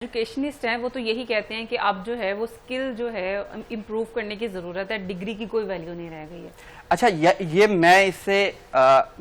Educationist हैं वो तो यही कहते हैं कि अब जो है वो स्किल जो है इम्प्रूव करने की जरूरत है, डिग्री की कोई वैल्यू नहीं रह गई है। अच्छा, ये मैं इससे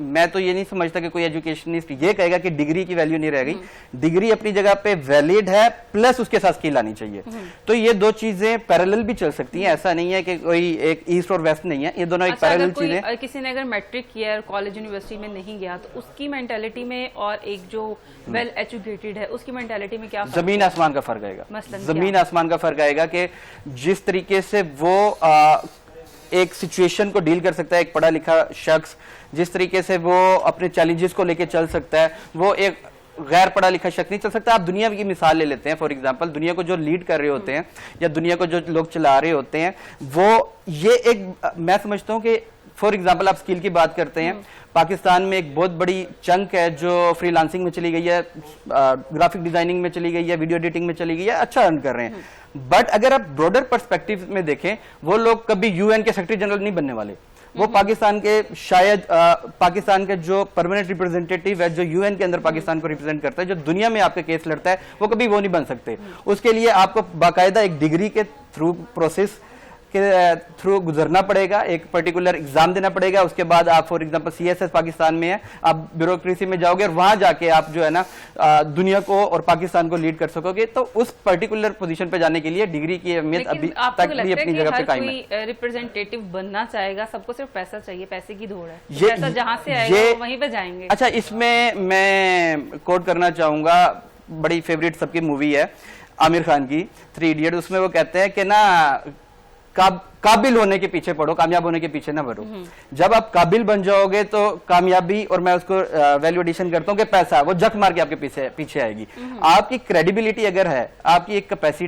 मैं तो ये नहीं समझता कि कोई एजुकेशनिस्ट ये कहेगा कि डिग्री की वैल्यू नहीं रह गई। डिग्री अपनी जगह पे वैलिड है, प्लस उसके साथ स्किल आनी चाहिए। तो ये दो चीजें पैरेलल भी चल सकती हैं, ऐसा नहीं है कि कोई एक ईस्ट और वेस्ट नहीं है, ये दोनों एक पैरेलल चीजें। किसी ने अगर मैट्रिक किया और कॉलेज यूनिवर्सिटी में नहीं गया तो उसकी मेंटालिटी में और एक जो वेल एजुकेटेड है उसकी मेंटालिटी में क्या जमीन आसमान का फर्क आएगा। जमीन आसमान का फर्क आएगा कि जिस तरीके से वो एक सिचुएशन को डील कर सकता है, एक पढ़ा लिखा शख्स जिस तरीके से वो अपने चैलेंजेस को लेकर चल सकता है, वो एक गैर पढ़ा लिखा शख्स नहीं चल सकता। आप दुनिया की मिसाल ले लेते हैं, फॉर एग्जांपल दुनिया को जो लीड कर रहे होते हैं या दुनिया को जो लोग चला रहे होते हैं, वो ये एक मैं समझता हूं कि फॉर एग्जांपल आप स्किल की बात करते हैं, पाकिस्तान में एक बहुत बड़ी चंक है जो फ्रीलांसिंग में चली गई है, ग्राफिक डिजाइनिंग में चली गई है, वीडियो एडिटिंग में चली गई है, अच्छा अर्न कर रहे हैं। बट अगर आप ब्रॉडर पर्सपेक्टिव में देखें, वो लोग कभी यूएन के सेक्रेटरी जनरल नहीं बनने वाले। वो पाकिस्तान के शायद पाकिस्तान के जो परमानेंट रिप्रेजेंटेटिव है, जो यूएन के अंदर पाकिस्तान को रिप्रेजेंट करता है, जो दुनिया में आपका केस लड़ता है, वो कभी वो नहीं बन सकते। उसके लिए आपको बाकायदा एक डिग्री के थ्रू प्रोसेस के थ्रू गुजरना पड़ेगा, एक पर्टिकुलर एग्जाम देना पड़ेगा। उसके बाद आप फॉर एग्जांपल सीएसएस पाकिस्तान में है, आप ब्यूरोक्रेसी में जाओगे और वहां जाके आप जो है ना दुनिया को और पाकिस्तान को लीड कर सकोगे। तो उस पर्टिकुलर पोजीशन पे जाने के लिए डिग्री की अहमियत अभी तक भी अपनी जगह पे कायम है। रिप्रेजेंटेटिव बनना चाहेगा, सबको सिर्फ पैसा चाहिए, पैसे की दौड़ है, पैसा जहां से आएगा वहीं पे जाएंगे। अच्छा, इसमें मैं कोट करना चाहूंगा, बड़ी फेवरेट सबकी मूवी है आमिर खान की 3 इडियट। उसमें वो कहते हैं कि ना काबिल होने के पीछे पढ़ो, कामयाब होने के पीछे ना बढ़ो। जब आप काबिल बन जाओगे तो कामयाबी, और मैं उसको वैल्यू एडिशन करता हूं कि पैसा वो जक मार के आपके पीछे आएगी। आपकी क्रेडिबिलिटी अगर है, आपकी एक कैपेसिटी